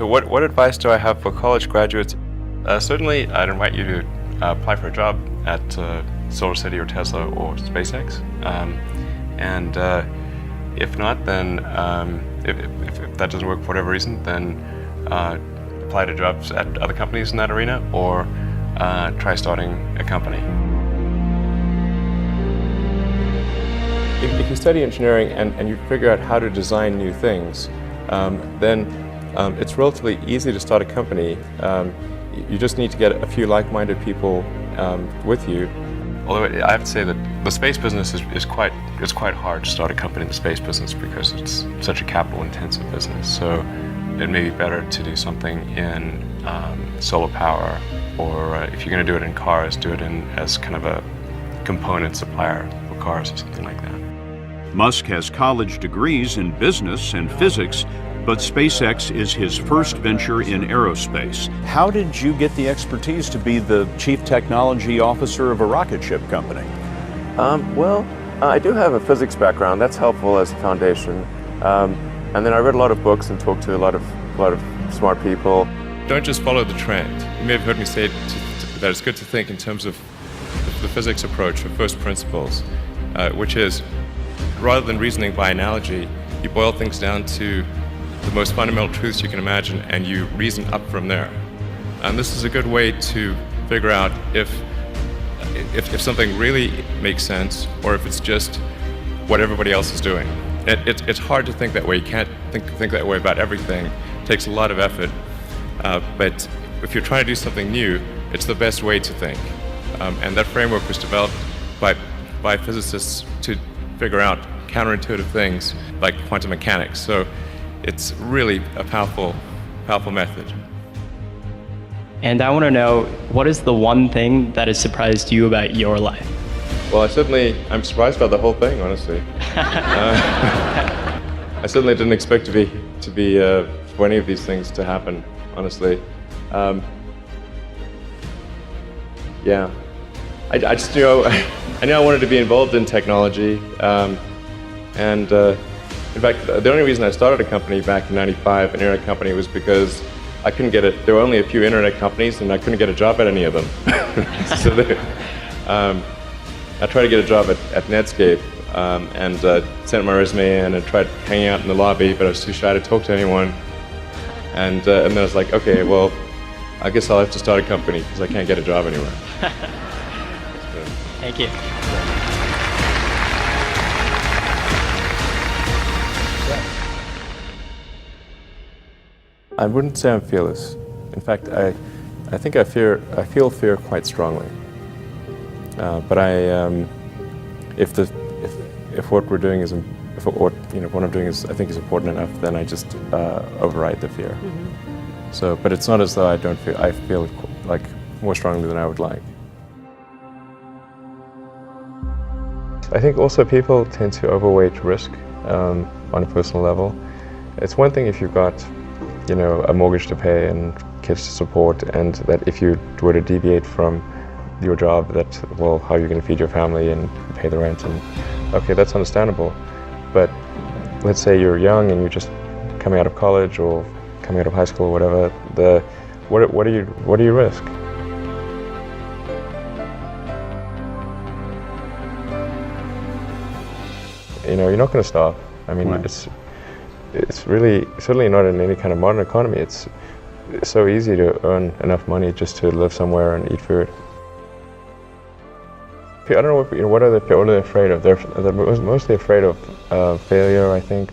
So what advice do I have for college graduates? Certainly, I'd invite you to apply for a job at SolarCity or Tesla or SpaceX. And if not, then if that doesn't work for whatever reason, then apply to jobs at other companies in that arena, or try starting a company. If you study engineering and you figure out how to design new things, then it's relatively easy to start a company. You just need to get a few like-minded people with you. Although I have to say that the space business is quite hard to start a company in the space business because it's such a capital-intensive business. So it may be better to do something in solar power, or if you're going to do it in cars, do it as kind of a component supplier for cars or something like that. Musk has college degrees in business and physics, but SpaceX is his first venture in aerospace. How did you get the expertise to be the chief technology officer of a rocket ship company? I do have a physics background. That's helpful as a foundation. And then I read a lot of books and talked to a lot of smart people. Don't just follow the trend. You may have heard me say that it's good to think in terms of the physics approach, or first principles, which is, rather than reasoning by analogy, you boil things down to the most fundamental truths you can imagine, and you reason up from there. And this is a good way to figure out if something really makes sense, or if it's just what everybody else is doing. It's hard to think that way. You can't think that way about everything. It takes a lot of effort. But if you're trying to do something new, it's the best way to think. And that framework was developed by physicists to figure out counterintuitive things like quantum mechanics. So it's really a powerful method. And I want to know, what is the one thing that has surprised you about your life? Well, I'm surprised by the whole thing, honestly. I certainly didn't expect for any of these things to happen, honestly. Yeah, I just knew I knew I wanted to be involved in technology, and in fact, the only reason I started a company back in '95, an internet company, was because I couldn't get it. There were only a few internet companies, and I couldn't get a job at any of them. So I tried to get a job at Netscape, and sent my resume in and tried hanging out in the lobby, but I was too shy to talk to anyone. And then I was like, okay, well, I guess I'll have to start a company because I can't get a job anywhere. Thank you. I wouldn't say I'm fearless. In fact, I think I feel fear quite strongly. But if what we're doing is, what I'm doing is, I think, is important enough, then I just override the fear. Mm-hmm. So, but it's not as though I don't feel. I feel like more strongly than I would like. I think also people tend to overweight risk on a personal level. It's one thing if you've got, a mortgage to pay and kids to support, and that if you were to deviate from your job, how are you going to feed your family and pay the rent? And okay, that's understandable. But let's say you're young and you're just coming out of college or coming out of high school or whatever. What do you risk? You're not going to stop. I mean, right. It's really certainly not in any kind of modern economy. It's so easy to earn enough money just to live somewhere and eat food. I don't know what are they afraid of? They're mostly afraid of failure, I think.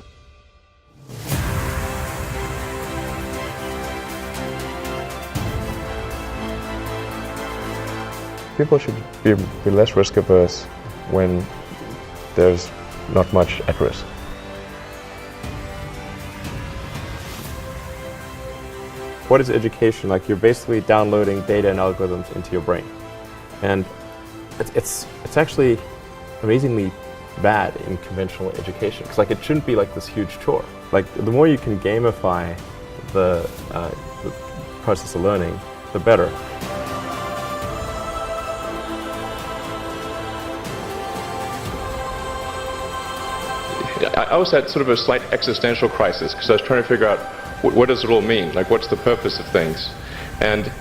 People should be less risk averse when there's not much at risk. What is education? Like, you're basically downloading data and algorithms into your brain, and it's actually amazingly bad in conventional education, because it shouldn't be like this huge chore. Like, the more you can gamify the process of learning, the better. I was at sort of a slight existential crisis, because I was trying to figure out what does it all mean? Like, what's the purpose of things? And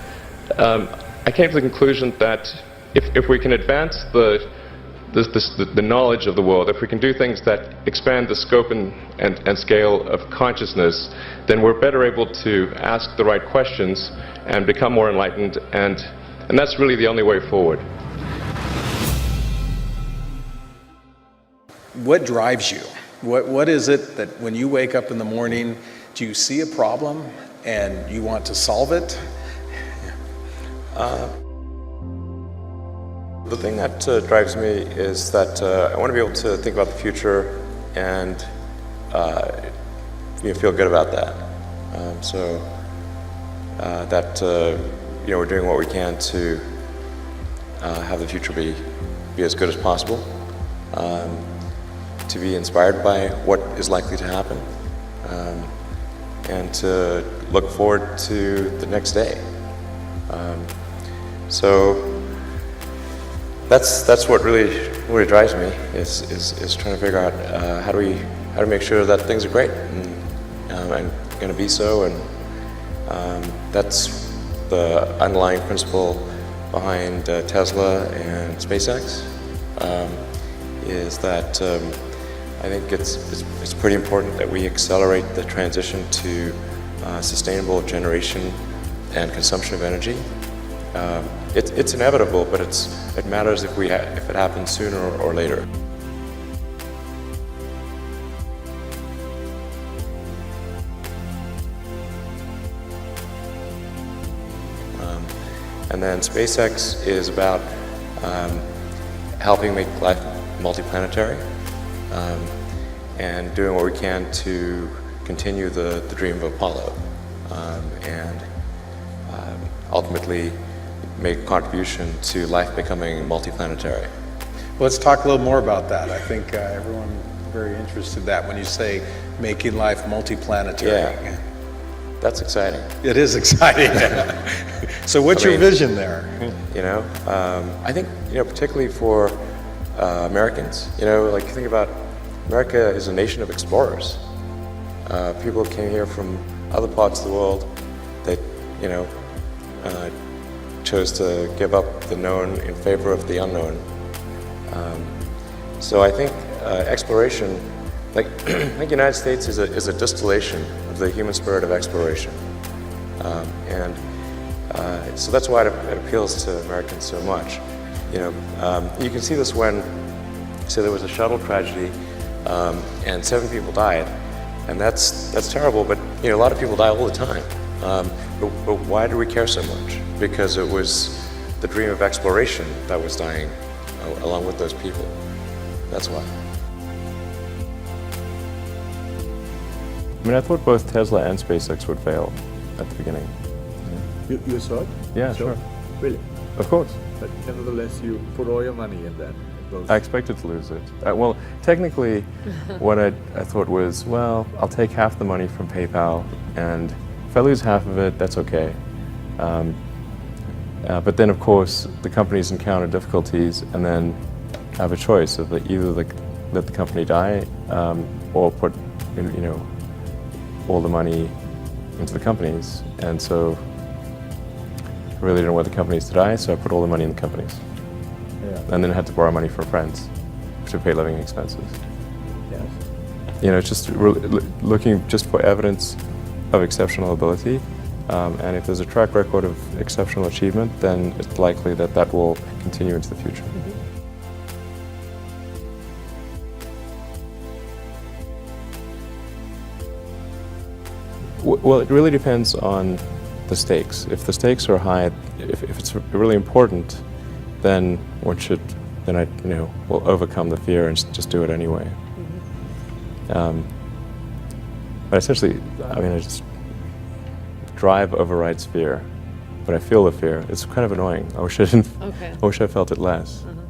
I came to the conclusion that if we can advance the knowledge of the world, if we can do things that expand the scope and scale of consciousness, then we're better able to ask the right questions and become more enlightened, and that's really the only way forward. What drives you? What is it that when you wake up in the morning, do you see a problem and you want to solve it? The thing that drives me is that I want to be able to think about the future and feel good about that. We're doing what we can to have the future be as good as possible, to be inspired by what is likely to happen, and to look forward to the next day. That's what really drives me, is trying to figure out how do we make sure that things are great and going to be so, and that's the underlying principle behind Tesla and SpaceX. Is that I think it's pretty important that we accelerate the transition to sustainable generation and consumption of energy. It's inevitable, but it matters if it happens sooner or later. And then SpaceX is about helping make life multiplanetary, and doing what we can to continue the dream of Apollo, and ultimately make a contribution to life becoming multiplanetary. Well, let's talk a little more about that. I think everyone is very interested in that when you say making life multiplanetary. Yeah, that's exciting. It is exciting. So what's your vision there? I think, particularly for Americans, like think about America is a nation of explorers. People came here from other parts of the world that, chose to give up the known in favor of the unknown. So I think exploration, I think the United States is a distillation of the human spirit of exploration. So that's why it appeals to Americans so much. You can see this when, say, there was a shuttle tragedy and 7 people died, and that's terrible, but a lot of people die all the time. But why do we care so much? Because it was the dream of exploration that was dying along with those people. That's why. I thought both Tesla and SpaceX would fail at the beginning. You saw it? Yeah, sure. Really? Of course. But nevertheless, you put all your money in that. I expected to lose it. Well, technically, what I thought was, well, I'll take half the money from PayPal, and if I lose half of it, that's okay. But then, of course, the companies encounter difficulties and then have a choice of either let the company die or put, all the money into the companies. And so I really didn't want the companies to die, so I put all the money in the companies. Yeah. And then I had to borrow money from friends to pay living expenses. Yes. It's just looking just for evidence of exceptional ability. And if there's a track record of exceptional achievement, then it's likely that will continue into the future. Well, it really depends on the stakes. If the stakes are high, if it's really important, then I will overcome the fear and just do it anyway. But essentially, I just drive overrides fear, but I feel the fear. It's kind of annoying. I wish I didn't. Okay. I wish I felt it less. Uh-huh.